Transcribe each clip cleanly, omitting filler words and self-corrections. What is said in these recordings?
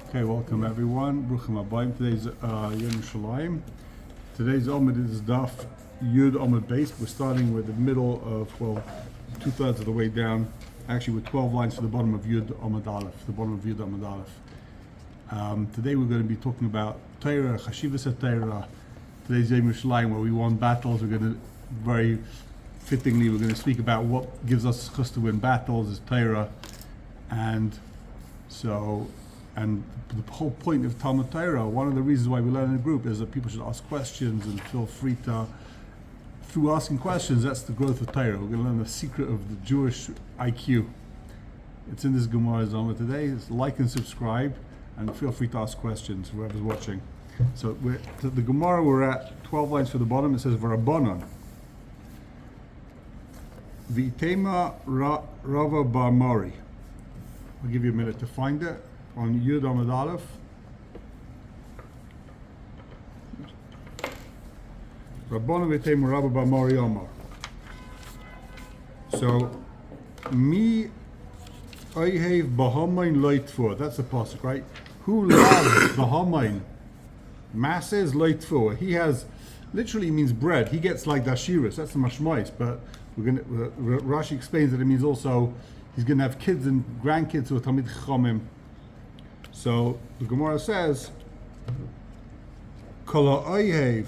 Okay, welcome everyone. Bruchim Abayim. Today's Yerushalayim. Today's Amud is Daf Yud Amud based. We're starting with the middle of, well, 2/3 of the way down. Actually, with 12 lines to the bottom of Yud Amud Aleph. The bottom of Yud Amud Aleph. Today we're going to be talking about Torah, yeshivs at Torah. Today's Yerushalayim, where we won battles. We're going to, very fittingly, we're going to speak about what gives us chus to win battles is Torah, and the whole point of Talmud Torah, one of the reasons why we learn in a group is that people should ask questions and feel free to, through asking questions, that's the growth of Torah. We're going to learn the secret of the Jewish IQ. It's in this gemorah zone today. It's like and subscribe, and feel free to ask questions, whoever's watching. So the gemorah, we're at 12 lines for the bottom. It says, V'Rabbanon. V'itema Rava Bar Mori. I'll give you a minute to find it. On Yud Amud Aleph. Rabbanon v'teimu Rabba bar Mori Omar. So, mi oihev b'hamayin loitfur. That's the pasuk, right? Who loves the hamayin? Masses loitfur. He has, literally means bread. He gets like dashiris. That's the mashmais. But Rashi explains that it means also he's going to have kids and grandkids who are Talmid Chachamim. So the gemorah says, "Kol ha'oyev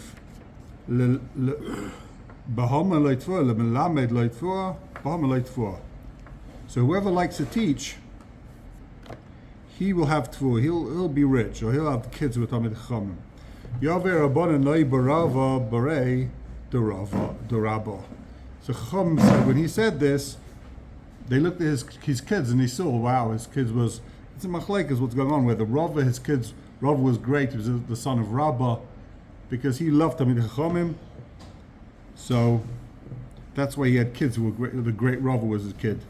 b'hama loitfur le'melamed loitfur b'hama loitfur." So whoever likes to teach, he will have tfur. He'll be rich, or he'll have kids with Talmid Chachamim. Yaver Rabbanon noi barava barei derabba. So Chacham said, when he said this, they looked at his kids and they saw, wow, his kids was. It's a machlek is what's going on, where the Rava, his kids, Rava was great. He was the son of Rabba because he loved Talmid Chachamim. So that's why he had kids who were great. The great Rava was his kid.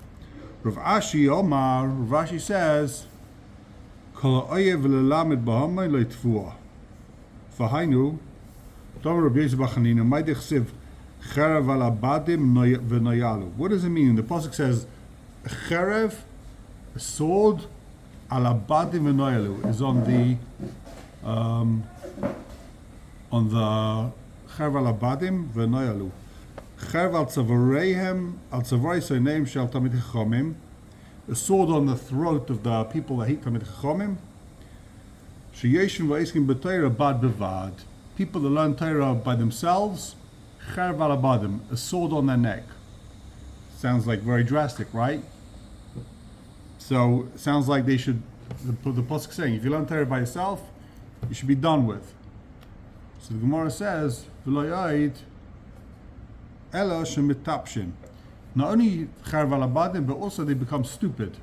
Rav Ashi Omar, Rav Ashi says, Kol ha'oyev le'lamed b'hamay lo'itfua. V'hainu, Dom Rabbi Yosef Bachanina, May dechsiv cherev al abadim v'noyalu. What does it mean? The pasuk says, cherev, a sword, Alabadim v'noyalu is on the Cherv alabadim v'noyalu. Cherv al tzavareihem al tzavarei soneim shel Talmid Chachamim. A sword on the throat of the people that hate Talmid Chachamim. Sheyeshim v'eskim b'Torah bad bevad. People that learn Torah by themselves. Cherv alabadim, a sword on their neck. Sounds like very drastic, right? So it sounds like they should, the pasuk saying, if you learn Torah by yourself, you should be done with. So the Gemara says, V'lo ya'id ela shemitapshin. Not only cherv alabadim, but also they become stupid.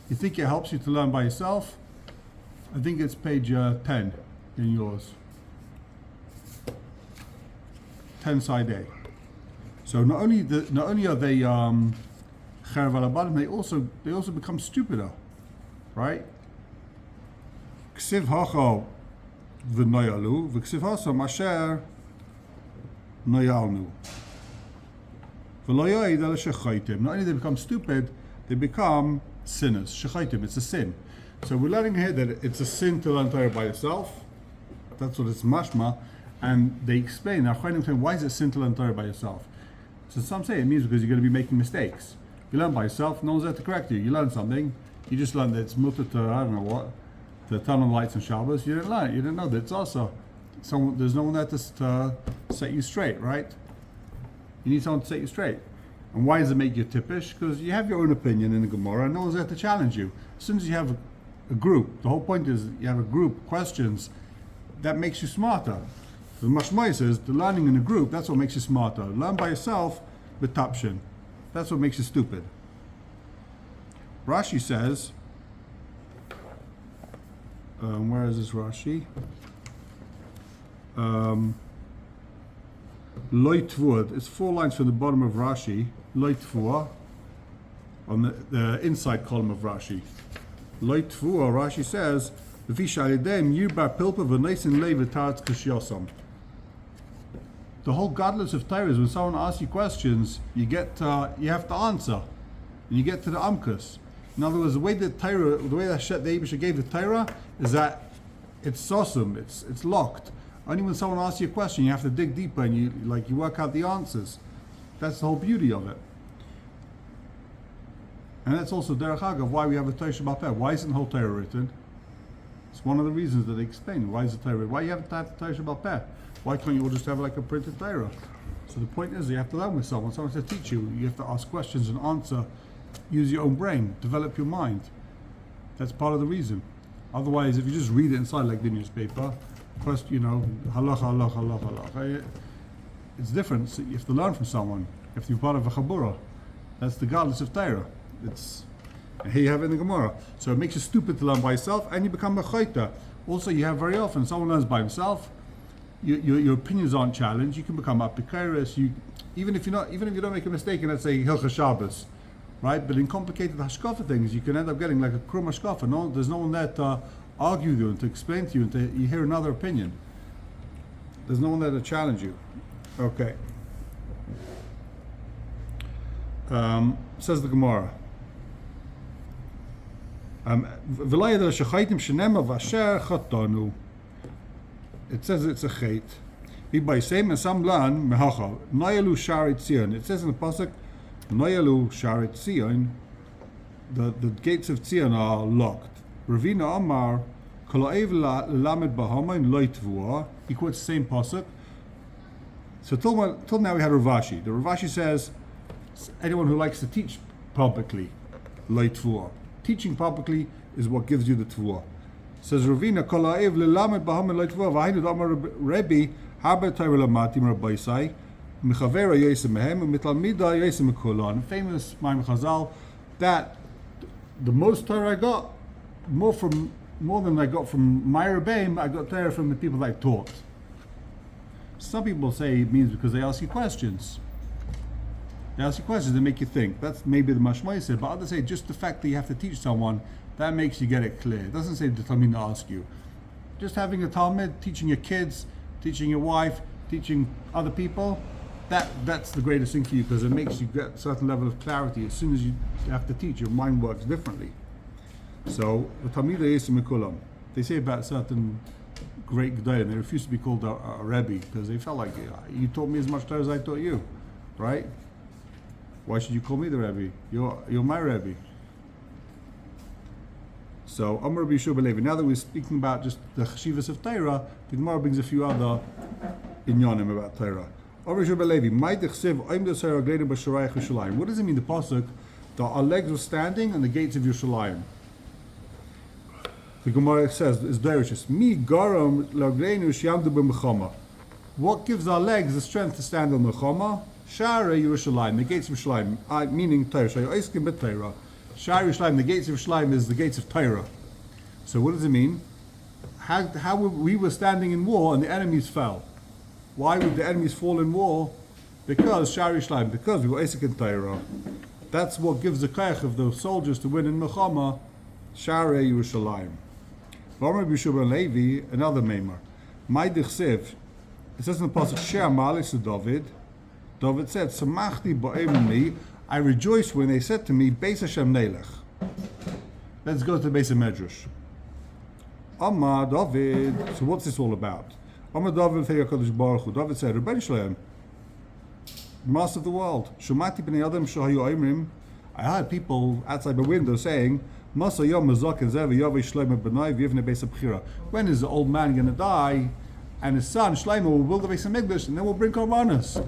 You think it helps you to learn by yourself? I think it's page 10 in yours. 10 side A. So not only are they Cherv alabadim, they also become stupider, right? Ksiv hacha v'noyalu, v'ksiv hasam asher noyalnu. V'lo ya'id ela shechaitim. Not only they become stupid, they become sinners. Shechaitim, it's a sin. So we're learning here that it's a sin to learn Torah by yourself. That's what it's mashma. And they explain, Achronim saying, why is it sin to learn Torah by yourself? So some say it means because you're going to be making mistakes. You learn by yourself, no one's there to correct you. You learn something, you just learn that it's mutter to, I don't know what, to turn on lights and Shabbos. You didn't learn it, you didn't know that it's also, there's no one there to set you straight, right? You need someone to set you straight. And why does it make you tippish? Because you have your own opinion in the gemorah, and no one's there to challenge you. As soon as you have a group, the whole point is you have a group, questions, that makes you smarter. The mashmai says, the learning in a group, that's what makes you smarter. Learn by yourself, with tapshin. That's what makes you stupid. Rashi says, where is this Rashi? Loitvur. It's 4 lines from the bottom of Rashi. Loitvur, on the inside column of Rashi. Loitvur, Rashi says, the whole godless of Torah is when someone asks you questions, you have to answer, and you get to the amkus. In other words, the way that the Eibusha gave the Torah is that it's sosum, it's locked. Only when someone asks you a question, you have to dig deeper and you work out the answers. That's the whole beauty of it. And that's also derech agav why we have a Torah Sheba'al Peh. Why isn't the whole Torah written? It's one of the reasons that they explain. Why is the Torah? Why you have to have the Torah Sheba'al Peh? Why can't you all just have like a printed Torah? So the point is, you have to learn with someone. Someone has to teach you. You have to ask questions and answer. Use your own brain. Develop your mind. That's part of the reason. Otherwise, if you just read it inside like the newspaper, first, halacha, halacha, halacha, halacha. It's different. So you have to learn from someone. You have to be part of a chabura. That's the godless of Torah. Here you have it in the gemorah. So it makes you stupid to learn by yourself, and you become a chayta. Also, you have very often someone learns by himself. Your opinions aren't challenged. You can become apikaris. Even if you don't make a mistake in, let's say Hilchah Shabbos, right? But in complicated hashkafa things, you can end up getting like a krum hashkafa. There's no one there to argue with you and to explain to you, and you hear another opinion. There's no one there to challenge you. Okay. Says the Gemara. It says it's a chait. By same and some learn mehacha noyalu sharit zion. It says in the pasuk noyalu sharit zion. The gates of Zion are locked. Ravina Amar kolaev lamed bahamin loitvua. He quotes the same pasuk. So till now we had Ravashi. The Ravashi says anyone who likes to teach publicly loitvua. Teaching publicly is what gives you the tvua. Says Ravina kolaev lelamed bahamin loitvua. V'hainu damar Rebbe haber Torah lamatim rabbaisai mechavera yosem mehem u'mitalmida yosem mekolon. Famous Maim Chazal that the most Torah I got, more than I got from my Rebbeim, I got Torah from the people that I taught. Some people say it means because they ask you questions. They ask you questions, they make you think. That's maybe the mashmai said, but others say just the fact that you have to teach someone, that makes you get it clear. It doesn't say the Talmud to ask you. Just having a Talmud, teaching your kids, teaching your wife, teaching other people, that's the greatest thing for you because it makes you get a certain level of clarity. As soon as you have to teach, your mind works differently. So, the Talmud Mikulam, they say about certain great Gedolim, they refuse to be called a Rebbe because they felt like you taught me as much Torah as I taught you, right? Why should you call me the Rebbe? You're my Rebbe. So, Amar Rabbi Yeshua Belevi. Now that we're speaking about just the yeshivs of Torah, the Gemara brings a few other inyanim about Torah. Amar Rabbi Yeshua Belevi. What does it mean, the pasuk, that our legs were standing on the gates of Yerushalayim? The Gemara says, is derishis. Mi garam lagreinu shiamdu b'mechama. What gives our legs the strength to stand on the chama? Shara Yerushalayim, the gates of Yerushalayim, meaning Torah. Shayoiskim b'Torah. Shara Yerushalayim, the gates of Yerushalayim is the gates of Torah. So what does it mean? How we were standing in war and the enemies fell? Why would the enemies fall in war? Because Shara Yerushalayim, because we were Isaac in Torah. That's what gives the koach of the soldiers to win in Mechama. Shara Yerushalayim. Rabbi Yeshua Levi, another memor. My dichsev. It says in the pasuk Shea Malik to David. David said, "Samachti ba'emni." I rejoiced when they said to me, "Beis Hashem Nelech." Let's go to the Beis Medrash. Amar David. So what's this all about? Amar David Kadosh Baruch Hu. David said, "Rebbeinu Shalom, Master of the world. Shumati b'nei Adam shahayu oimrim." I heard people outside my window saying, "When is the old man going to die, and his son Shlomo will build the Beis Hamikdash, and then we'll bring korbanos?"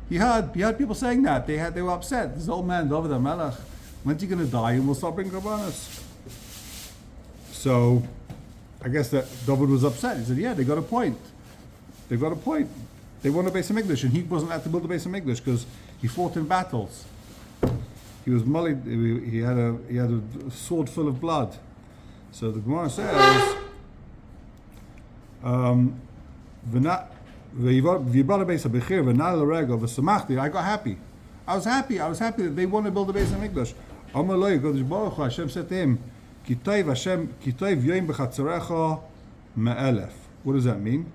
He heard people saying that. They were upset. This old man, David HaMelech, when's he going to die, and we'll start bringing korbanos? So, I guess that David was upset. He said, "Yeah, they got a point. They got a point. They want a Beis Hamikdash, and he wasn't allowed to build the Beis Hamikdash because he fought in battles. He was mullied. He had a sword full of blood." So the Gemara says, I got happy. I was happy that they want to build a Beis Hamikdash. Hashem said to him, what does that mean?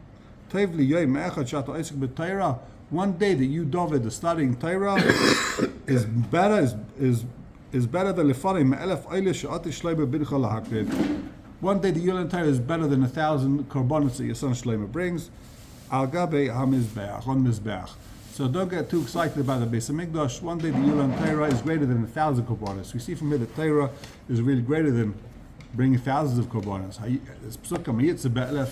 One day that you, David, are studying Torah is better, is is better than lefanim elef eilish she'atish shleima bincha lahakrid. One day the Yom Torah is better than 1,000 korbanos that your son Shlomo brings. Al gabe hamizbeach, on mizbeach. So don't get too excited about the Beis Hamikdash. One day the Yom Torah is greater than 1,000 korbanos. We see from here that Torah is really greater than bringing thousands of korbanos. It's psukim, it's a be'elef,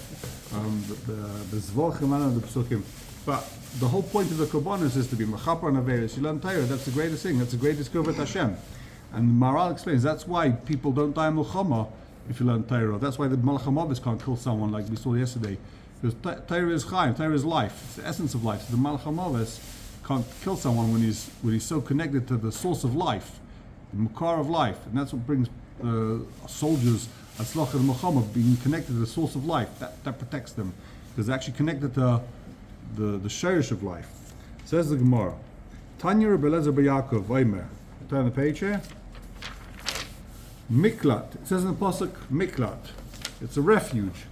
the zvolchim and the psukim. But the whole point of the korbanos is to be mechaper and averis. Yom Torah, that's the greatest thing. That's the greatest kavod Hashem. And Maral explains that's why people don't die in Milchama if you learn Torah. That's why the Malach HaMavis can't kill someone like we saw yesterday. Because Torah is Chaim, Torah is life. It's the essence of life. So the Malach HaMavis can't kill someone when he's so connected to the source of life, the makar of life. And that's what brings soldiers, Atzlach and Milchama, being connected to the source of life. That protects them. Because they're actually connected to the shirish of life. Says the gemorah. Tanya Rebbe Eliezer bar Yaakov, Vaymer. Turn the page here. Miklat. It says in the pasuk Miklat. It's a refuge.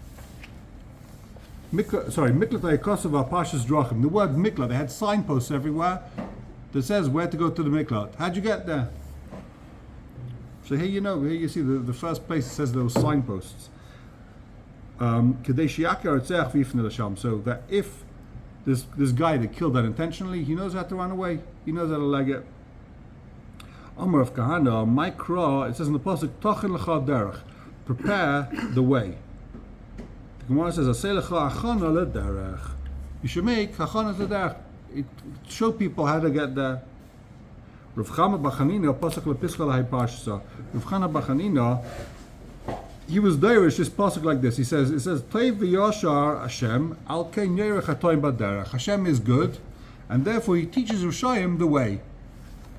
Miklat ayakosov apashas drachim. The word Miklat. They had signposts everywhere that says where to go to the Miklat. How'd you get there? So here you see the first place it says there were signposts. So that if this guy that killed unintentionally, he knows how to run away. He knows how to leg it. Amar of Kahana, Mikra, it says in the pasuk, Tachin lecha derech, prepare the way. The Gemara says, Aseh lecha achana lederech. You should make achana lederech. Show people how to get there. Rav Chaim Bachanina, pasuk lepischa lahai parshasa. Rav Chaim Bachanina, he was derish this pasuk like this. It says, Teiv v'yashar Hashem, al kein yerech hatoim baderech. Hashem is good, and therefore he teaches Rishonim the way.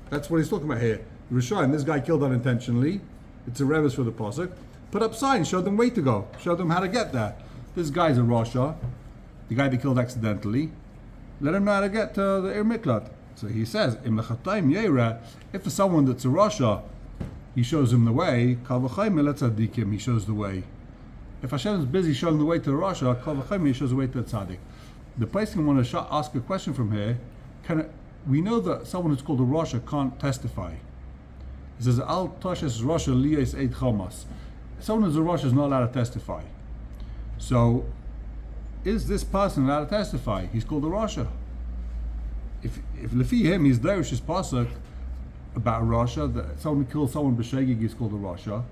That's what he's talking about here. Rishonim, this guy killed unintentionally. It's a reverse for the pasuk. Put up signs, show them way to go, show them how to get there. This guy's a Rasha, the guy that killed accidentally. Let him know how to get to the Ir Miklat. So he says, if for someone that's a Rasha, he shows him the way. He shows the way. If Hashem is busy showing the way to the Rasha, he shows the way to the tzaddik. The place I want to ask a question from here. We know that someone who's called a Rasha can't testify. It says, Al Toshes Rasha Liyas Eid Chamas. Someone who's a Rasha is not allowed to testify. So, is this person allowed to testify? He's called a Rasha. If Lefi him, he's Derish's pasuk about a Rasha, that someone who killed someone b'shegig is called a Rasha.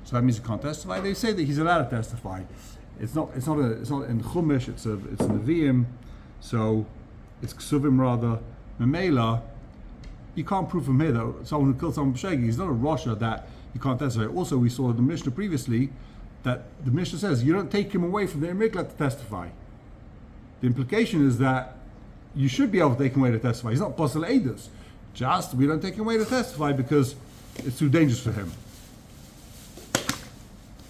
So that means he can't testify. They say that he's allowed to testify. It's not in Chumash. It's in Nevi'im. So it's Ksuvim rather. Memela, you can't prove from here that someone who killed someone b'shegig, he's not a Rasha that you can't testify. Also, we saw in the Mishnah previously that the Mishnah says you don't take him away from the Miklat to testify. The implication is that you should be able to take him away to testify. He's not Posel Eidos. Just we don't take him away to testify because it's too dangerous for him.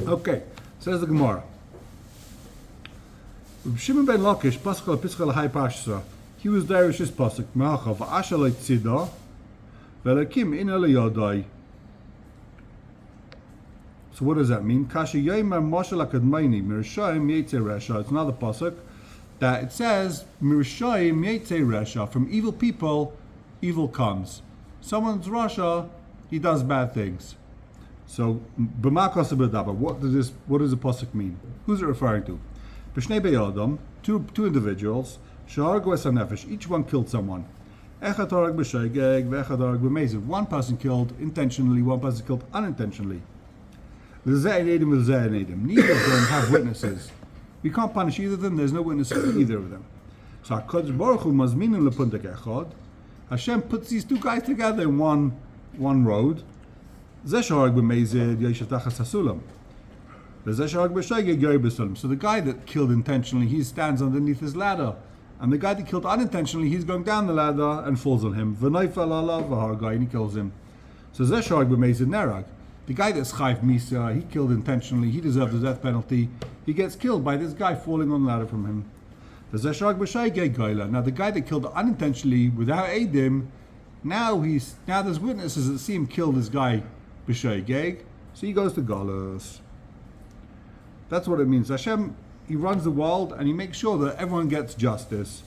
Okay, says the Gemara. Shimon ben Lakish, Pascal Pischal Hai Pashsa. He was there with his pasuk. Ma'achav Ashalei Tzida, Velakim in Eliyadai. So what does that mean? Kasha Yaimer Mashal Akadmaini Mirshayim Yetze Resha. It's another pasuk that it says Mirshayim Yetze Resha. From evil people, evil comes. Someone's Rasha, he does bad things. So b'makos b'daba. What does the pasuk mean? Who's it referring to? B'shnei beyadam, two individuals. Shahar gwesa nefesh. Each one killed someone. Echad harag b'shegeg, ve'echad harag b'meziv. One person killed intentionally. One person killed unintentionally. Neither of them have witnesses. We can't punish either of them. There's no witnesses for either of them. So HaKadosh Baruch Hu mazminin lepuntek echad. Hashem puts these two guys together in one road. So the guy that killed intentionally, he stands underneath his ladder. And the guy that killed unintentionally, he's going down the ladder and falls on him. And he kills him. So the guy that's Chayv Misa, he killed intentionally, he deserved the death penalty. He gets killed by this guy falling on the ladder from him. Now the guy that killed unintentionally without Eidim, now there's witnesses that see him kill this guy b'sheigeg, so he goes to Galus. That's what it means. Hashem, he runs the world and he makes sure that everyone gets justice.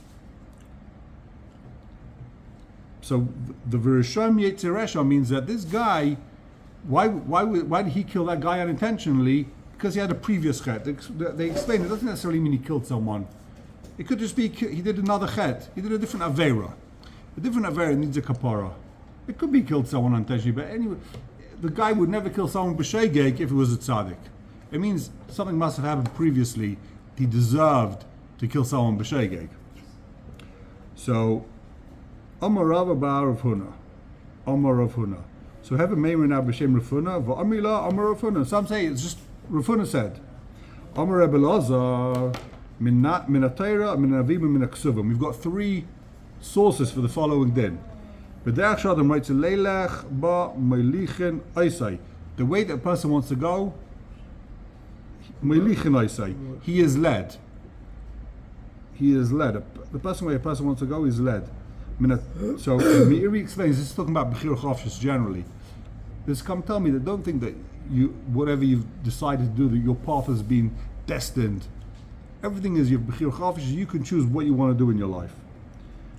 So the Virisham Yetzeresha means that this guy, why did he kill that guy unintentionally? Because he had a previous chet. They explain it doesn't necessarily mean he killed someone. It could just be he did another chet. He did a different avera. A different avera needs a kapara. It could be killed someone unintentionally, but anyway, the guy would never kill someone b'shegeg if it was a tzaddik. It means something must have happened previously. He deserved to kill someone b'shegeg. So, Amar Rav Bar Rav Huna, Amar Rav Huna. So have a name now b'shem Rav Huna. V'amila Amar Rav Huna. Some say it's just Rav Huna said. Amar Rebbe Lazar min atayra min avim min aksuvim. We've got three sources for the following din. B'derech shadam writes leilech ba melichin aisai. The way that a person wants to go, melichin aisai. He is led. He is led. The person where a person wants to go is led. So Meiri explains this is talking about bechir chofshis generally. This come tell me that don't think that whatever you've decided to do, that your path has been destined. Everything is your bechir chofshis. You can choose what you want to do in your life.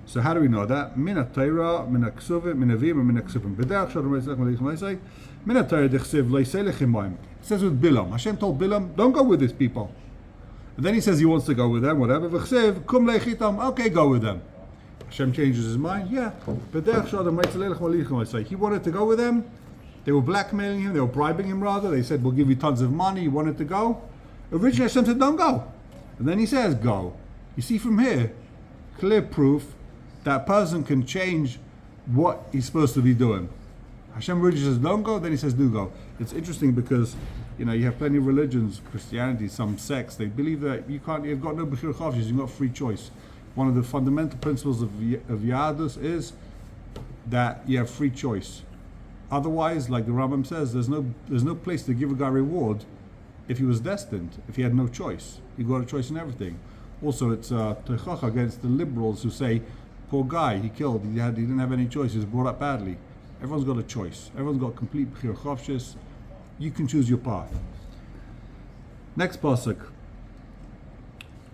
So how do we know that? Min atayra, min aksuvim, min avim, and min aksuvim. B'derech shadam reitzach malichin leisai. Min atayra dechsev leisei lechem b'ayim. It says with Bilam. Hashem told Bilam, don't go with these people. And then he says he wants to go with them, whatever. V'chsev kum leichitam. Okay, go with them. Hashem changes his mind. Yeah. B'derech shadam reitzach malichin leisai. He wanted to go with them. They were blackmailing him. They were bribing him rather. They said, we'll give you tons of money. He wanted to go. Originally Hashem said, don't go. And then he says, go. You see from here, clear proof that person can change what he's supposed to be doing. Hashem originally says don't go, then he says do go. It's interesting because you have plenty of religions, Christianity, some sects, they believe that you've got no bechir chofshis, you've got free choice. One of the fundamental principles of Yadus is that you have free choice. Otherwise, like the Rambam says, there's no place to give a guy reward if he was destined, if he had no choice. He got a choice in everything. Also, it's teichacha against the liberals who say, poor guy, he killed, he didn't have any choice, he was brought up badly. Everyone's got a choice. Everyone's got complete bechir chofshis. You can choose your path. Next pasuk.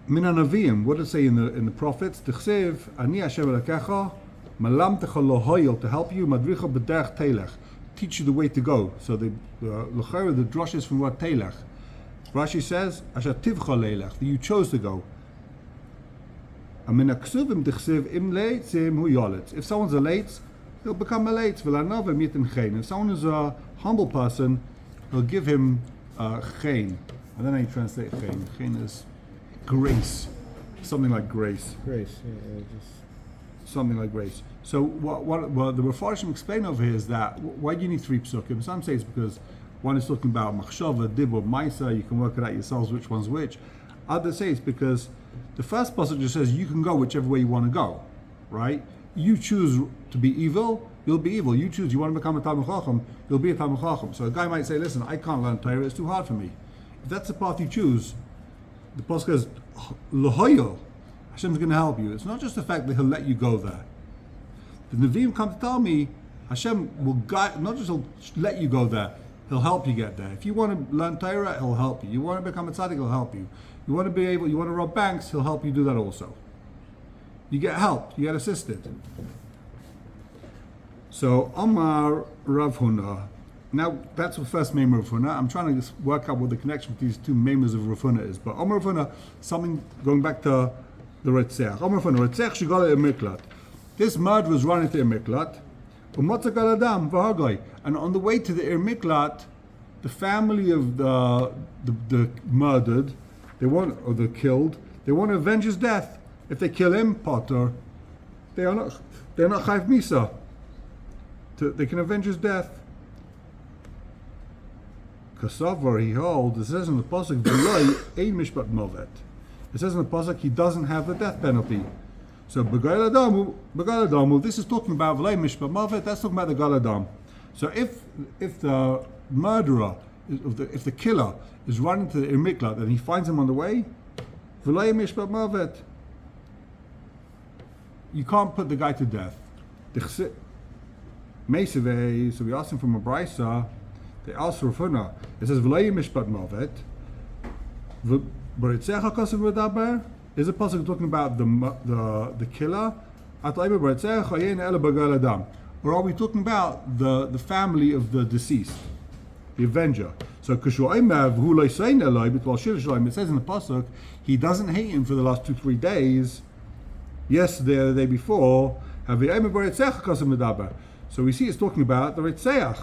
Min hanavim, what does it say in the prophets? T'chsev, ani Hashem elekecha, malamtecha lohoyel, to help you, madricha b'derech telech, teach you the way to go. So the drush is from what telech. Rashi says, asher tivcha leilech, that you chose to go. If someone's a late, he'll become a late. If someone is a humble person, he'll give him chen. I don't know how you translate chen. Chen is grace. Something like grace. Grace, something like grace. So what the Mefarshim explain over here is that why do you need three psukim? Some say it's because one is talking about machshava, dibur, maisa. You can work it out yourselves which one's which. Others say it's because the first passage just says you can go whichever way you want to go, right? You choose to be evil, you'll be evil. You choose, you want to become a Talmud Chacham, you'll be a Talmud Chacham. So a guy might say, listen, I can't learn Torah, it's too hard for me. If that's the path you choose, the passage says, L'hoyel, Hashem's going to help you. It's not just the fact that he'll let you go there. The Nevi'im come to tell me, Hashem will guide, not just he'll let you go there, he'll help you get there. If you want to learn Torah, he'll help you. You want to become a tzaddik, he'll help you. You want to rob banks, he'll help you do that also. You get help, you get assisted. So, Amar Rav Huna. Now, that's the first name of Rav Huna. I'm trying to just work out what the connection with these two names of Rav Huna is. But Amar Rav Huna, something going back to the Retzech. Amar Rav Huna, Retzech shigala miklat. This murderer was running to a miklat. And on the way to the miklat, the family of the murdered, the killed, they want to avenge his death. If they kill him, Potter, they're not chayv misa. They can avenge his death. Kasavar, he holds, it says in the pasuk, ein mishpat movet. It says in the pasuk he doesn't have the death penalty. So b'gal adamu, this is talking about v'lei mishpat movet. That's talking about the gal adam. So if the murderer, if the killer is running to the miklat and he finds him on the way, v'lei mishpat movet, you can't put the guy to death. Meisevei, so we asked him from a brisa. They asked Rav Huna. It says v'lei mishpat movet. But it's is a pasuk talking about the killer, Or are we talking about the family of the deceased, the avenger? So it says in the pasuk, he doesn't hate him for the last 2-3 days, yesterday or the day before. So we see it's talking about the Ritzeach.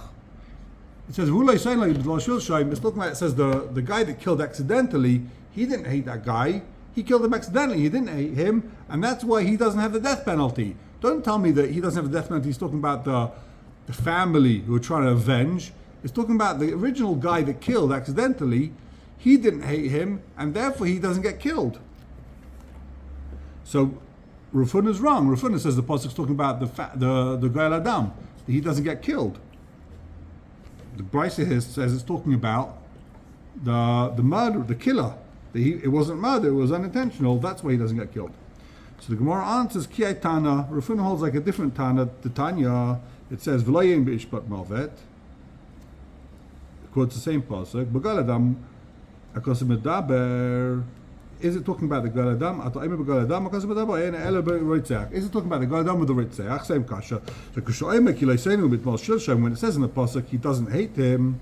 It says it's talking about, it says the guy that killed accidentally, he didn't hate that guy. He killed him accidentally. He didn't hate him, and that's why he doesn't have the death penalty. Don't tell me that he doesn't have the death penalty. He's talking about the family who are trying to avenge. It's talking about the original guy that killed accidentally. He didn't hate him, and therefore he doesn't get killed. So Rav Huna is wrong. Rav Huna says the pasuk is talking about the Gael Adam. He doesn't get killed. The Brisa here says it's talking about the murder, the killer. It wasn't murder, it was unintentional. That's why he doesn't get killed. So the Gemara answers, Ki Tana. Rav Huna holds like a different Tana. The Tanya, it says, V'loyim be'ishpat malvet. It quotes the same pasuk. B'gal adam, akos medaber. Is it talking about the Gal Adam? Is it talking about the Gal Adam with the Ritzeach? Same kasha. So when it says in the pasuk, he doesn't hate him.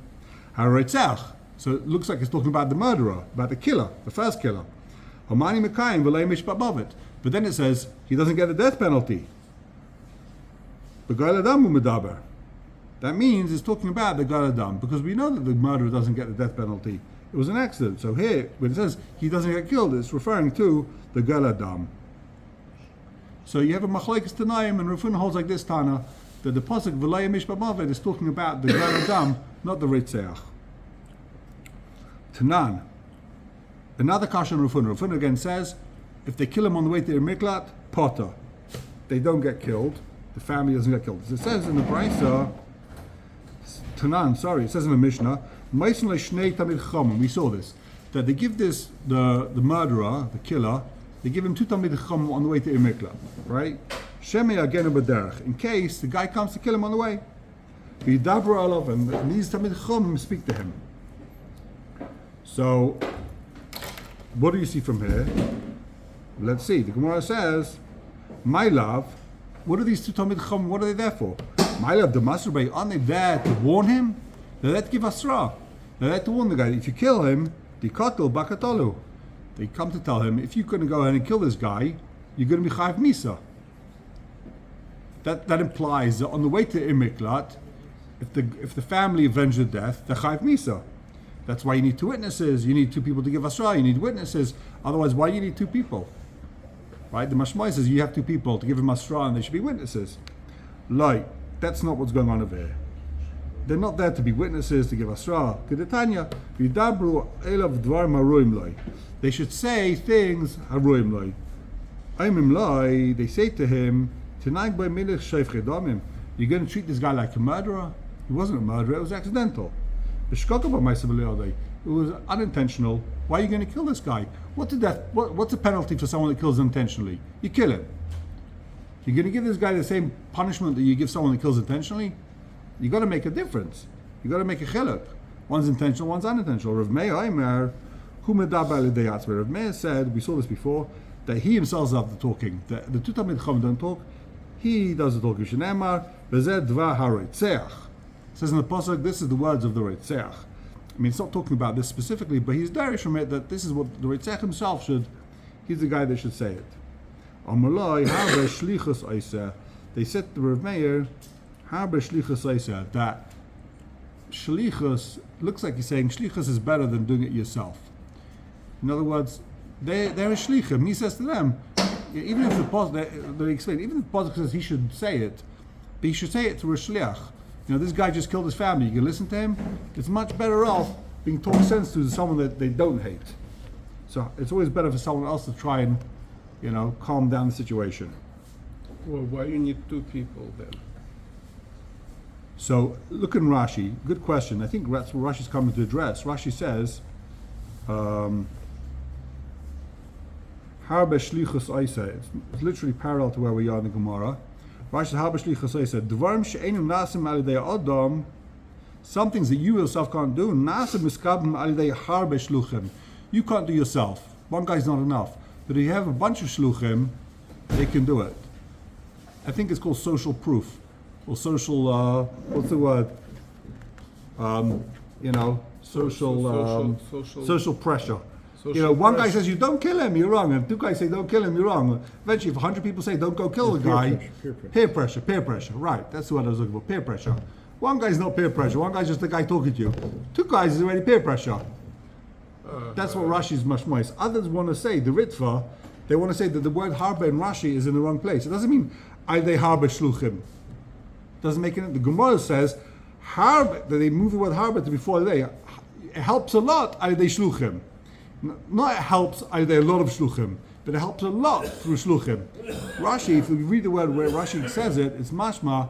So it looks like it's talking about the murderer, about the killer, the first killer. But then it says he doesn't get the death penalty. That means it's talking about the Gal Adam, because we know that the murderer doesn't get the death penalty. It was an accident. So here, when it says he doesn't get killed, it's referring to the Gal Adam. So you have a machlekes Tanaim, and Rav Huna holds like this Tana, that the pasuk V'lo Mishpat Mavet is talking about the Gal Adam, not the Ritzeach. Tanan. Another kasha on Rav Huna. Rav Huna again says, if they kill him on the way to their miklat, potter. They don't get killed. The family doesn't get killed. As it says in the Brisa, Tanan, it says in the Mishnah, we saw this, that they give this, the murderer, the killer, they give him 2 Talmid Chacham on the way to Imikla, right? In case the guy comes to kill him on the way. And these Talmid Chacham speak to him. So, what do you see from here? Let's see. The Gemara says, my love, what are these 2 Talmid Chacham, what are they there for? My love, the Masrubay, aren't they there to warn him? They're there to give asra. They're there to warn the guy. If you kill him, dikatul bakatalu. They come to tell him, if you're going to go ahead and kill this guy, you're going to be chayiv misa. That implies that on the way to Imiklat, if the family avenge the death, they're chayiv misa. That's why you need 2 witnesses. You need 2 people to give asra. You need witnesses. Otherwise, why you need 2 people? Right? The Mashmai says you have 2 people to give him asra, and they should be witnesses. Like, that's not what's going on over here. They're not there to be witnesses, to give asra. They should say things haruim loy. They say to him, you're going to treat this guy like a murderer? He wasn't a murderer, it was accidental. It was unintentional. Why are you going to kill this guy? What's the penalty for someone that kills intentionally? You kill him. You're going to give this guy the same punishment that you give someone that kills intentionally? You got to make a difference. You got to make a chiluk. One's intentional, one's unintentional. Rav Meir said, we saw this before, that he himself does the talking. The 2 Talmid Chacham don't talk. He does the talking. It says in the pasuk, this is the words of the Ritzeach. I mean, it's not talking about this specifically, but he's darish from it that this is what the Ritzeach himself should. He's the guy that should say it. They said to Rav Meir, that shlichus looks like he's saying shlichus is better than doing it yourself. In other words, they're a shlichim. He says to them, even if the pasuk they explain, even if the pasuk says he should say it, but he should say it through a shliach. This guy just killed his family. You can listen to him. It's much better off being taught sense to someone that they don't hate. So it's always better for someone else to try and, calm down the situation. Well, why you need 2 people then? So look in Rashi. Good question. I think that's what Rashi's coming to address. Rashi says, Harbe shlichus oisa. It's literally parallel to where we are in the Gemara. Rashi says, Harbe shlichus oisa. Dvarim she'enu nasim alidei adam. Some things that you yourself can't do. Nasim miskabim alidei harbe shluchim. You can't do yourself. One guy's not enough. But if you have a bunch of shluchim, they can do it. I think it's called social proof, or social, what's the word? Social pressure. One guy says, you don't kill him, you're wrong. And two guys say, don't kill him, you're wrong. Eventually, if 100 people say, don't go kill the guy, peer pressure. Right, that's what I was looking for, peer pressure. One guy's not peer pressure, one guy's just the guy talking to you. Two guys is already peer pressure. That's what Rashi is mashmois. Others want to say, the Ritva, they want to say that the word harba in Rashi is in the wrong place. It doesn't mean, they harba shluchim. Doesn't make it. The gemorah says, harba, that they move the word harba to before they. It helps a lot, they shluchim. Not it helps, there a lot of shluchim, but it helps a lot through shluchim. Rashi, if you read the word where Rashi says it, it's mashma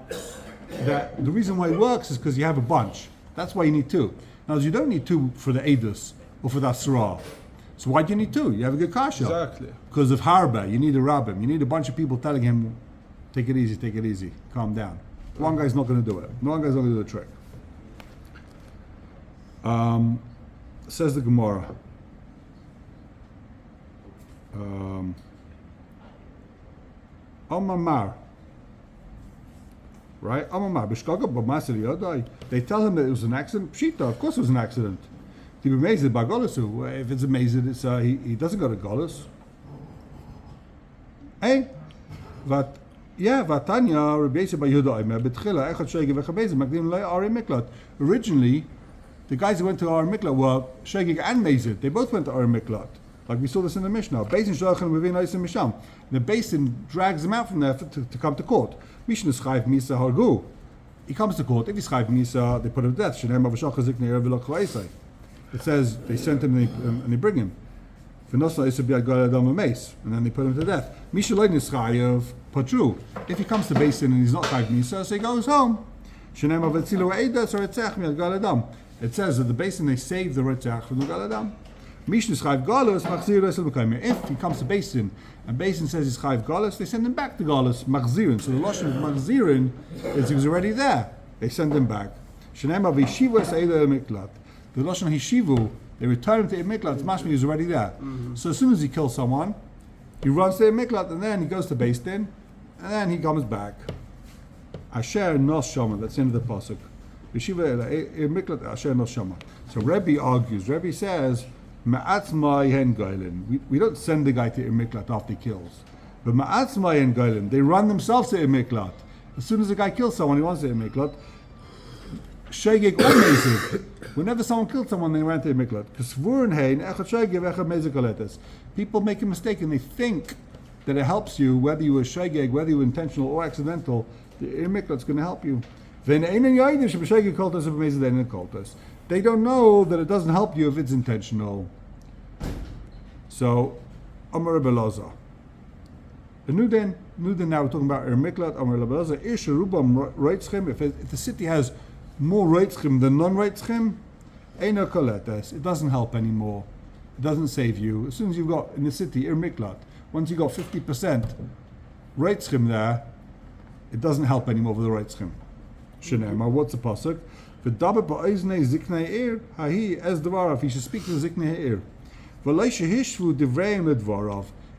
that the reason why it works is because you have a bunch. That's why you need two. Now, you don't need two for the edus or for the asra. So why do you need two? You have a good kasha. Exactly. Because of harba, you need a rabbim. You need a bunch of people telling him, take it easy, calm down. One guy's not going to do it. No one guy's not going to do the trick. Says the gemorah. Omamar. Right? Omamar. They tell him that it was an accident. Pshita, of course it was an accident. To be amazed by Golasu. If it's amazed, it's he doesn't go to Golus. Hey? Originally, the guys who went to Ar Miklat were Shegig and Mezid. They both went to Ar Miklat. Like we saw this in the Mishnah. The Basin drags them out from there to come to court. Mishnah Schayv Misa Hargu. He comes to court. If he's Schayv Misa, they put him to death. It says they sent him and they bring him. And then they put him to death. If he comes to Basin and he's not Schayv Misa, so he goes home. It says that the Basin they save the Ritzach from the Galadam. If he comes to Basin and Basin says he's Chayv Galus, they send him back to Galus, Machzirin. So the Lashon of Machzirin is he was already there. They send him back. The Lashon Hishivu, they return him to Miklat, Mashmi is already there. So as soon as he kills someone, he runs to Miklat and then he goes to Basin and then he comes back. Asher Nos Shama, that's the end of the Pasuk. Miklat Asher Nos Shama. So Rebbe argues, Rebbe says, we don't send the guy to Miklat after he kills. But they run themselves to Miklat. As soon as the guy kills someone, he wants to Miklat. Shegeg or Mezid. Whenever someone killed someone, they ran to Miklat. People make a mistake and they think that it helps you, whether you were Shegeg, whether you were intentional or accidental, the Miklat's going to help you. They don't know that it doesn't help you if it's intentional. So, Amar Rebbe Elazar. The new then now we're talking about Miklat, Amar Rebbe Elazar, Ish Rubam Reitzchem, if the city has more Reitzchem than non-Reitzchem, Eino Koletes, it doesn't help anymore. It doesn't save you. As soon as you've got in the city, Miklat, once you've got 50% Reitzchem there, it doesn't help anymore with the Reitzchem. Shenema, what's the pasuk? He should speak to the Ziknei Ha'ir.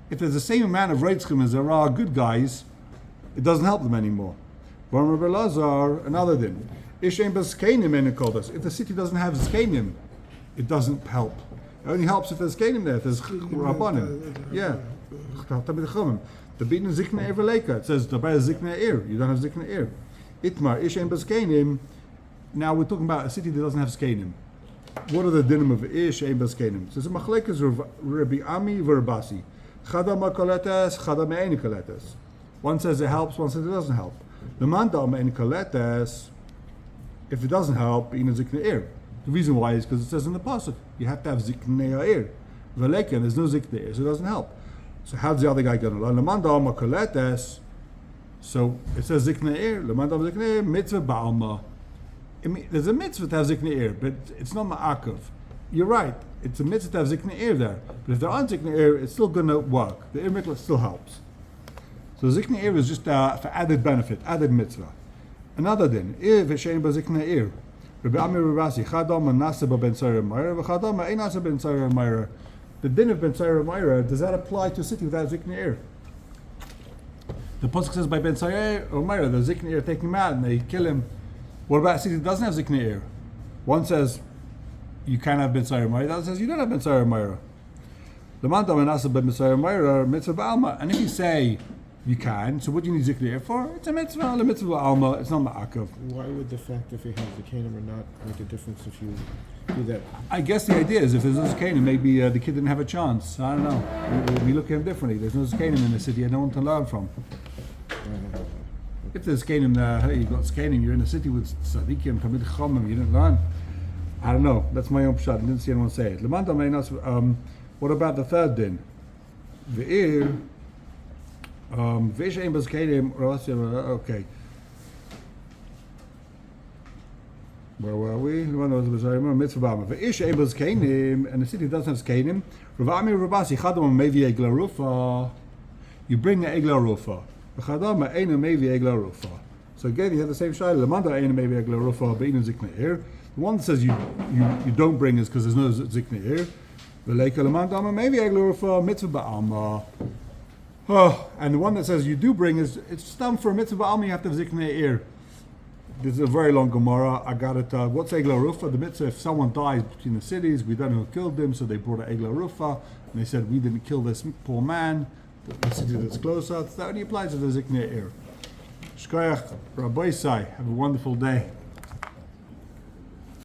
If there's the same amount of Reitzchem as there are good guys, it doesn't help them anymore. Another thing. If the city doesn't have Zkenim, it doesn't help. It only helps if there's Zkenim there, if there's Rabbanim. Yeah. The beaten Ziknei Eir. It says, you don't have Ziknei Eir. Itmar, Ishem Baskenim. Now we're talking about a city that doesn't have Skenim. What are the dinim of Ish Ein Baskenim? So it's a machlekes Rabbi Ami Verbasi. Chada Makaletes, Chada Me'eni Kaletes. One says it helps, one says it doesn't help. The Manda Me'eni Kaletes, if it doesn't help, in a Ziknei Eir. The reason why is because it says in the pasuk you have to have Ziknei Eir. V'leken, there's no Ziknei Eir, so it doesn't help. So how's the other guy going to learn? The Manda Makaletes. So it says Ziknei Eir, Lemanda Ziknei Eir, Mitzvah Ba'alma. There's a mitzvah to have Ziknei Eir, but it's not Ma'akov. You're right, it's a mitzvah to have Ziknei Eir there. But if there aren't Ziknei Eir, it's still going to work. The Eir Miklat still helps. So Ziknei Eir is just for added benefit, added mitzvah. Another din, if V'shein B'Ziknei Eir, Rabbi Amir Rabasi, Chadam Nasa Ben Tzara Meira, V'chadam Ein Nasa Ben Tzara Meira. The din of Ben Tzara Meira, does that apply to a city without Ziknei Eir? The pasuk says by Ben Sayer or Meira, the ziknei ir take him out and they kill him. What about a city that doesn't have ziknei ir? One says you can't have Ben Sayer Meira. The other says you don't have Ben Sayer Meira. The man dam anasa ben Sayer Meira mitzvah ba'alma. And if you say you can, so what do you need ziknei ir for? It's a mitzvah ba'alma. It's not ma'akav. Why would the fact if you have the Canaan or not make a difference if you do that? I guess the idea is if there's no Zikanim, maybe the kid didn't have a chance. I don't know. We look at him differently. There's no Zikanim in the city. I don't want to learn from. If there's Zikanim, hey, you've got Zikanim, you're in the city with Tzadikim, Tamid Chomim, you didn't learn. I don't know. That's my own pshat. I didn't see anyone say it. What about the third din? Ve'ir, Ve'ir she'em b'Zikanim, okay. Where were we? Mitzvah ba'alma. Ve'ish ein b'Zikanim, and the city doesn't have Zikanim. Ravami Rabasi chadam mevi egla rufa. You bring the egla rufa. V'chadam eina mevi egla rufa. So again, you have the same shayla. Lamanda eina mevi egla rufa beinu ziknei ir. The one that says you don't bring is because there's no ziknei ir. V'leika lamanda mevi egla rufa mitzvah ba'alma. Oh, and the one that says you do bring is it's done for a mitzvah ba'alma. You have to have ziknei ir. This is a very long gemorah. I got it. What's egla rufa? The mitzvah, if someone dies between the cities, we don't know who killed them, so they brought an egla rufa, and they said, we didn't kill this poor man, the city that's closer. That only applies to the ziknei ir. Shkoyach, Rabbi Sai, have a wonderful day.